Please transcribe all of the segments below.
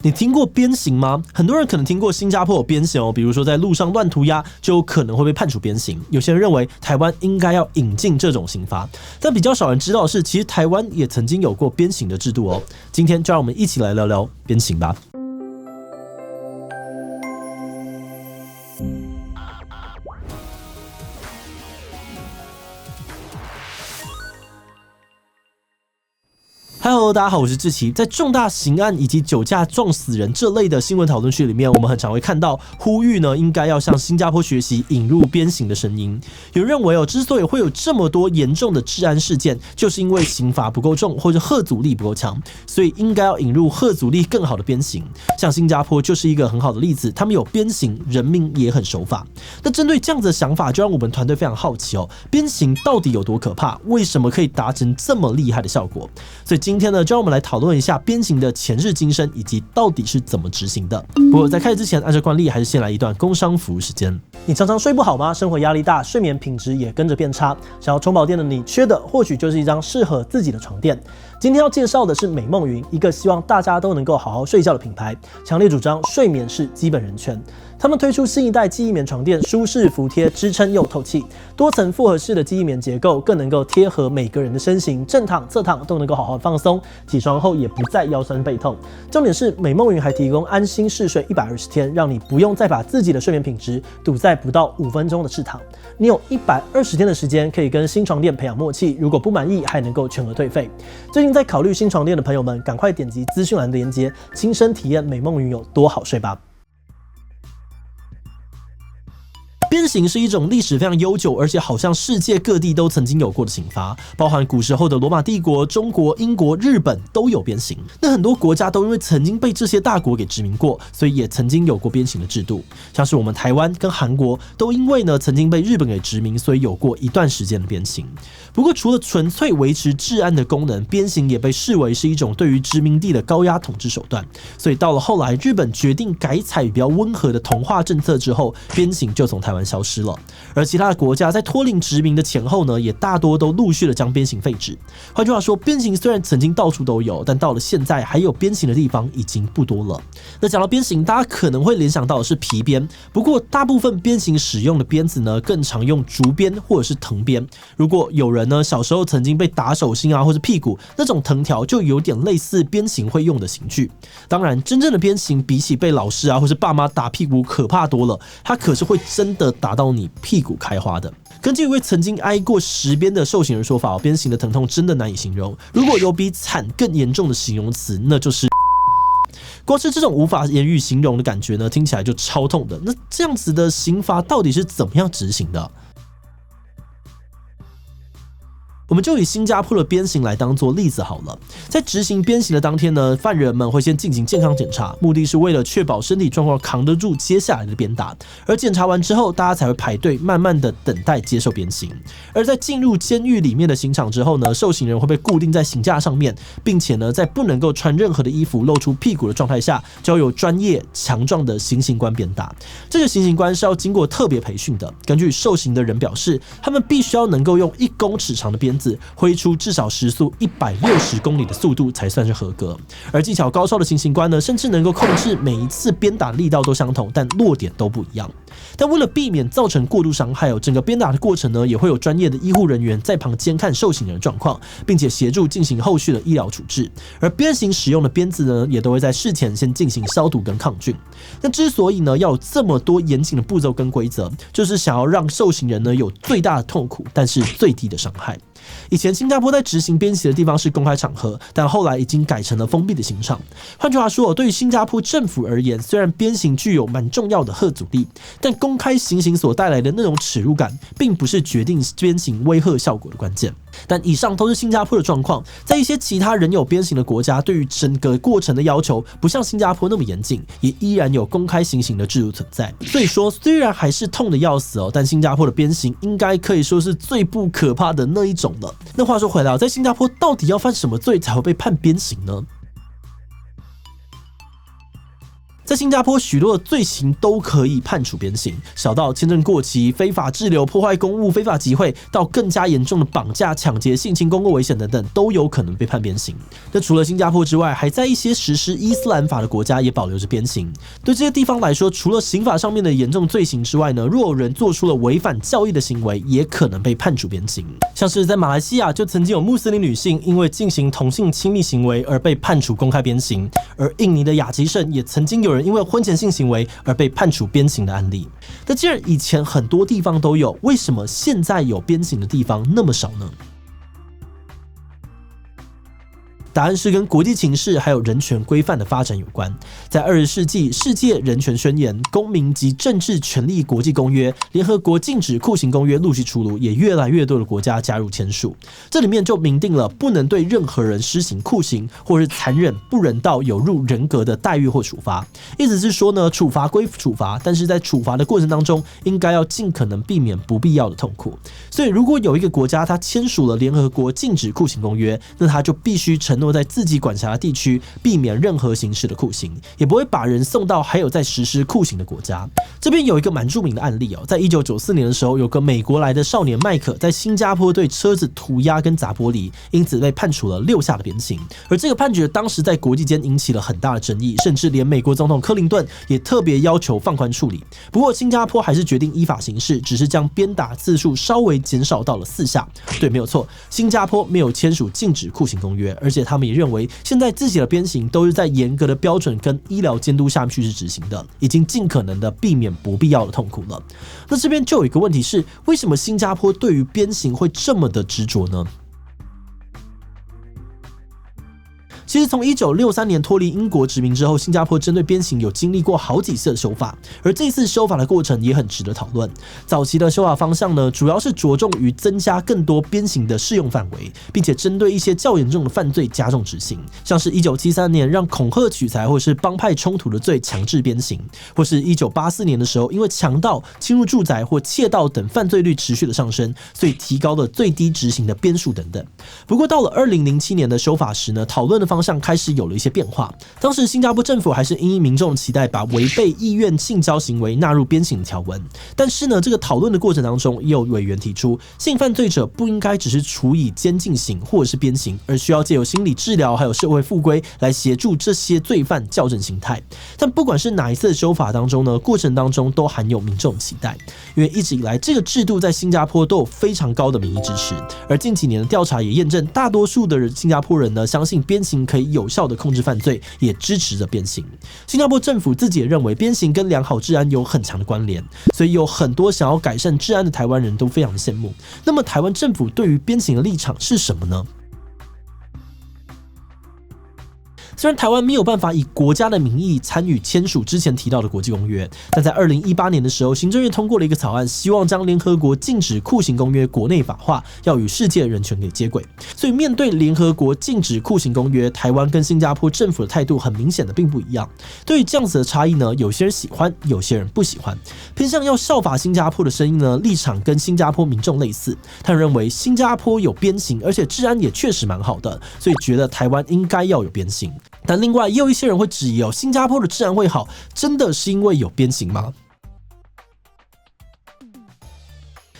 你听过鞭刑吗？很多人可能听过新加坡有鞭刑哦，比如说在路上乱涂鸦就有可能会被判处鞭刑。有些人认为台湾应该要引进这种刑罚，但比较少人知道的是，其实台湾也曾经有过鞭刑的制度哦。今天就让我们一起来聊聊鞭刑吧。Hello， 大家好，我是志祺。在重大刑案以及酒驾撞死人这类的新闻讨论区里面，我们很常会看到呼吁呢，应该要向新加坡学习引入鞭刑的声音。有人认为之所以会有这么多严重的治安事件，就是因为刑罚不够重或者吓阻力不够强，所以应该要引入吓阻力更好的鞭刑。像新加坡就是一个很好的例子，他们有鞭刑，人民也很守法。那针对这样子的想法，就让我们团队非常好奇哦，鞭刑到底有多可怕？为什么可以达成这么厉害的效果？所以今天呢，就让我们来讨论一下鞭刑的前世今生，以及到底是怎么执行的。不过在开始之前，按照惯例，还是先来一段工商服务时间。你常常睡不好吗？生活压力大，睡眠品质也跟着变差。想要充饱电的你，缺的或许就是一张适合自己的床垫。今天要介绍的是美梦云，一个希望大家都能够好好睡觉的品牌，强烈主张睡眠是基本人权。他们推出新一代记忆棉床垫，舒适服帖，支撑又透气，多层复合式的记忆棉结构更能够贴合每个人的身形，正躺、侧躺都能够好好放松，起床后也不再腰酸背痛。重点是美梦云还提供安心试睡120天，让你不用再把自己的睡眠品质堵在不到5分钟的赤躺。你有120天的时间可以跟新床垫培养默契，如果不满意还能够全额退费。最近在考虑新床垫的朋友们，赶快点击资讯栏的链接，亲身体验美梦云有多好睡吧。鞭刑是一种历史非常悠久，而且好像世界各地都曾经有过的刑罚，包含古时候的罗马帝国、中国、英国、日本都有鞭刑。那很多国家都因为曾经被这些大国给殖民过，所以也曾经有过鞭刑的制度。像是我们台湾跟韩国都因为呢曾经被日本给殖民，所以有过一段时间的鞭刑。不过除了纯粹维持治安的功能，鞭刑也被视为是一种对于殖民地的高压统治手段。所以到了后来，日本决定改采比较温和的同化政策之后，鞭刑就从台湾消失了。而其他的国家在脱离殖民的前后呢，也大多都陆续的将鞭刑废止。换句话说，鞭刑虽然曾经到处都有，但到了现在还有鞭刑的地方已经不多了。那讲到鞭刑，大家可能会联想到的是皮鞭，不过大部分鞭刑使用的鞭子呢，更常用竹鞭或者是藤鞭。如果有人呢小时候曾经被打手心啊或者屁股，那种藤条就有点类似鞭刑会用的刑具。当然，真正的鞭刑比起被老师啊或是爸妈打屁股可怕多了，它可是会真的打到你屁股开花的。根据一位曾经挨过10鞭的受刑人说法，鞭刑的疼痛真的难以形容。如果有比惨更严重的形容词，那就是光是这种无法言语形容的感觉呢，听起来就超痛的。那这样子的刑罚到底是怎么样执行的？我们就以新加坡的鞭刑来当作例子好了。在执行鞭刑的当天呢，犯人们会先进行健康检查，目的是为了确保身体状况扛得住接下来的鞭打。而检查完之后，大家才会排队，慢慢的等待接受鞭刑。而在进入监狱里面的刑场之后呢，受刑人会被固定在刑架上面，并且呢，在不能够穿任何的衣服、露出屁股的状态下，交由专业强壮的行刑官鞭打。这个行刑官是要经过特别培训的。根据受刑的人表示，他们必须要能够用1公尺长的鞭子挥出至少时速160公里的速度才算是合格。而技巧高超的行刑官呢，甚至能够控制每一次鞭打力道都相同，但落点都不一样。但为了避免造成过度伤害，整个鞭打的过程呢，也会有专业的医护人员在旁监看受刑人的状况，并且协助进行后续的医疗处置。而鞭刑使用的鞭子呢，也都会在事前先进行消毒跟抗菌。那之所以呢要有这么多严谨的步骤跟规则，就是想要让受刑人呢有最大的痛苦，但是最低的伤害。以前新加坡在执行鞭刑的地方是公开场合，但后来已经改成了封闭的刑场。换句话说，对于新加坡政府而言，虽然鞭刑具有蛮重要的吓阻力，但公开行刑所带来的那种耻辱感，并不是决定鞭刑威吓效果的关键。但以上都是新加坡的状况，在一些其他仍有鞭刑的国家，对于整个过程的要求不像新加坡那么严谨，也依然有公开行刑的制度存在。所以说，虽然还是痛得要死哦，但新加坡的鞭刑应该可以说是最不可怕的那一种了。那话说回来，在新加坡到底要犯什么罪才会被判鞭刑呢？在新加坡，许多的罪行都可以判处鞭刑，小到签证过期、非法滞留、破坏公务、非法集会，到更加严重的绑架、抢劫、性侵、公共危险等等，都有可能被判鞭刑。那除了新加坡之外，还在一些实施伊斯兰法的国家也保留着鞭刑。对这些地方来说，除了刑法上面的严重罪行之外呢，若有人做出了违反教义的行为，也可能被判处鞭刑。像是在马来西亚，就曾经有穆斯林女性因为进行同性亲密行为而被判处公开鞭刑，而印尼的雅吉省也曾经有人因为婚前性行为而被判处鞭刑的案例。那既然以前很多地方都有，为什么现在有鞭刑的地方那么少呢？答案是跟国际情势还有人权规范的发展有关。在20世纪，世界人权宣言、公民及政治权利国际公约、联合国禁止酷刑公约陆续出炉，也越来越多的国家加入签署。这里面就明定了不能对任何人施行酷刑或是残忍、不人道、有辱人格的待遇或处罚。意思是说呢，处罚归处罚，但是在处罚的过程当中，应该要尽可能避免不必要的痛苦。所以，如果有一个国家它签署了联合国禁止酷刑公约，那它就必须承诺在自己管辖的地区避免任何形式的酷刑，也不会把人送到还有在实施酷刑的国家。这边有一个蛮著名的案例哦，在1994年的时候，有个美国来的少年麦克在新加坡对车子涂鸦跟砸玻璃，因此被判处了6下的鞭刑。而这个判决当时在国际间引起了很大的争议，甚至连美国总统克林顿也特别要求放宽处理。不过新加坡还是决定依法行事，只是将鞭打次数稍微减少到了4下。对，没有错，新加坡没有签署禁止酷刑公约，而且他们也认为现在自己的鞭刑都是在严格的标准跟医疗监督下去是执行的，已经尽可能的避免不必要的痛苦了。那这边就有一个问题是，为什么新加坡对于鞭刑会这么的执着呢？其实从1963年脱离英国殖民之后，新加坡针对鞭刑有经历过好几次的修法，而这次修法的过程也很值得讨论。早期的修法方向呢，主要是着重于增加更多鞭刑的适用范围，并且针对一些较严重的犯罪加重执行，像是1973年让恐吓取财或是帮派冲突的罪强制鞭刑，或是1984年的时候因为强盗、侵入住宅或窃盗等犯罪率持续的上升，所以提高了最低执行的鞭数等等。不过到了2007年的修法时呢，讨论的方向开始有了一些变化。当时新加坡政府还是因应民众期待，把违背意愿性交行为纳入鞭刑的条文。但是呢，这个讨论的过程当中，也有委员提出，性犯罪者不应该只是处以监禁刑或者是鞭刑，而需要借由心理治疗还有社会复归来协助这些罪犯校正心态。但不管是哪一次的修法当中呢，过程当中都含有民众期待，因为一直以来这个制度在新加坡都有非常高的民意支持。而近几年的调查也验证，大多数的新加坡人呢，相信鞭刑可以有效的控制犯罪，也支持着鞭刑。新加坡政府自己也认为鞭刑跟良好治安有很强的关联，所以有很多想要改善治安的台湾人都非常的羡慕。那么台湾政府对于鞭刑的立场是什么呢？虽然台湾没有办法以国家的名义参与签署之前提到的国际公约，但在2018年的时候，行政院通过了一个草案，希望将联合国禁止酷刑公约国内法化，要与世界人权给接轨。所以面对联合国禁止酷刑公约，台湾跟新加坡政府的态度很明显的并不一样。对于这样子的差异呢，有些人喜欢，有些人不喜欢。偏向要效法新加坡的声音呢，立场跟新加坡民众类似，他认为新加坡有鞭刑，而且治安也确实蛮好的，所以觉得台湾应该要有鞭刑。但另外也有一些人会质疑哦，新加坡的治安会好，真的是因为有鞭刑吗？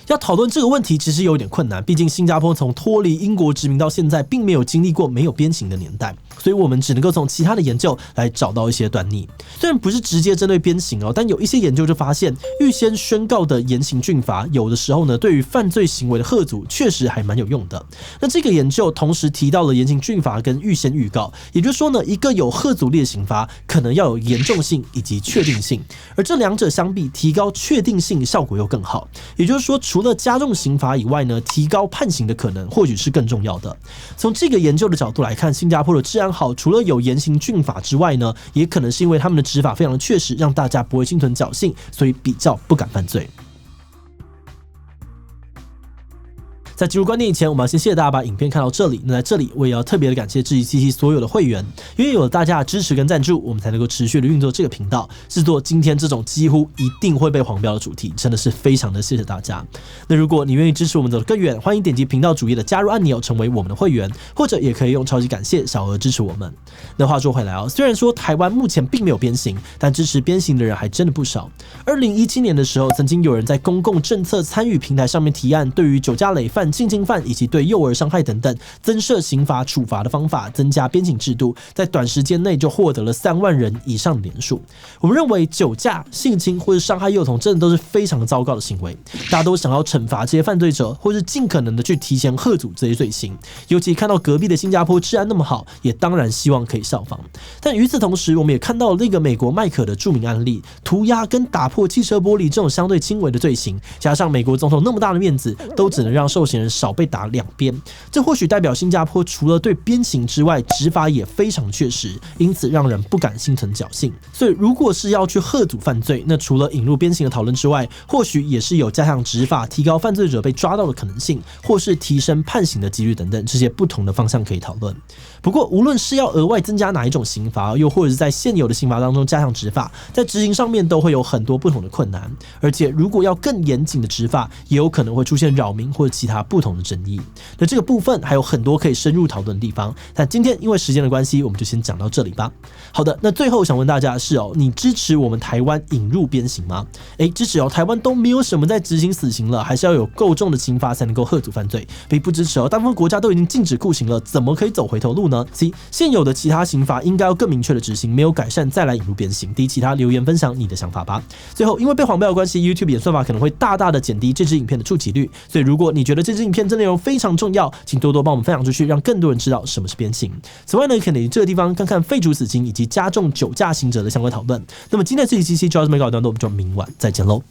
要讨论这个问题其实有点困难，毕竟新加坡从脱离英国殖民到现在，并没有经历过没有鞭刑的年代，所以我们只能够从其他的研究来找到一些端倪。虽然不是直接针对鞭刑哦，但有一些研究就发现，预先宣告的严刑峻法，有的时候呢，对于犯罪行为的吓阻确实还蛮有用的。那这个研究同时提到了严刑峻法跟预先预告，也就是说呢，一个有吓阻力的刑罚，可能要有严重性以及确定性，而这两者相比，提高确定性效果又更好。也就是说，除了加重刑罚以外呢，提高判刑的可能或许是更重要的。从这个研究的角度来看，新加坡的治安好，除了有严刑峻法之外呢，也可能是因为他们的执法非常的确实，让大家不会心存侥幸，所以比较不敢犯罪。在进入观点以前，我们要先谢谢大家把影片看到这里。那在这里，我也要特别的感谢志祺七七所有的会员，因为有了大家的支持跟赞助，我们才能够持续的运作这个频道，制作今天这种几乎一定会被黄标的主题，真的是非常的谢谢大家。那如果你愿意支持我们走得更远，欢迎点击频道主页的加入按钮，成为我们的会员，或者也可以用超级感谢小额支持我们。那话说回来虽然说台湾目前并没有鞭刑，但支持鞭刑的人还真的不少。2017年的时候，曾经有人在公共政策参与平台上面提案，对于酒驾累犯、性侵犯以及对幼儿伤害等等增设刑罚处罚的方法，增加鞭刑制度，在短时间内就获得了3万人以上的连署。我们认为酒驾、性侵或是伤害幼童真的都是非常糟糕的行为，大家都想要惩罚这些犯罪者，或是尽可能的去提前吓阻这些罪行。尤其看到隔壁的新加坡治安那么好，也当然希望可以效仿。但与此同时，我们也看到了那个美国麦可的著名案例，涂鸦跟打破汽车玻璃这种相对轻微的罪行，加上美国总统那么大的面子，都只能让受刑人少被打2鞭。这或许代表新加坡除了对鞭刑之外，执法也非常确实，因此让人不敢心存侥幸。所以如果是要去吓阻犯罪，那除了引入鞭刑的讨论之外，或许也是有加强执法、提高犯罪者被抓到的可能性，或是提升判刑的几率等等这些不同的方向可以讨论。不过无论是要额外增加哪一种刑罚，又或者是在现有的刑罚当中加强执法，在执行上面都会有很多不同的困难，而且如果要更严谨的执法，也有可能会出现扰民或者其他不同的争议。那这个部分还有很多可以深入讨论的地方，但今天因为时间的关系，我们就先讲到这里吧。好的，那最后想问大家的是你支持我们台湾引入鞭刑吗？支持台湾都没有什么在执行死刑了，还是要有够重的刑罚才能够吓阻犯罪。并不支持大部分国家都已经禁止酷刑了，怎么可以走回头路呢？ C 现有的其他刑罚应该要更明确的执行，没有改善再来引入鞭刑。D 其他留言分享你的想法吧。最后，因为被黄标的关系 ，YouTube 演算法可能会大大的减低这支影片的触及率，所以如果你觉得这支影片这内容非常重要，请多多帮我们分享出去，让更多人知道什么是鞭刑。此外呢，可以点击这个地方看看废除死刑以及加重酒驾刑责的相关讨论。那么今天的这期就到这边告一段落，我们就明晚再见喽。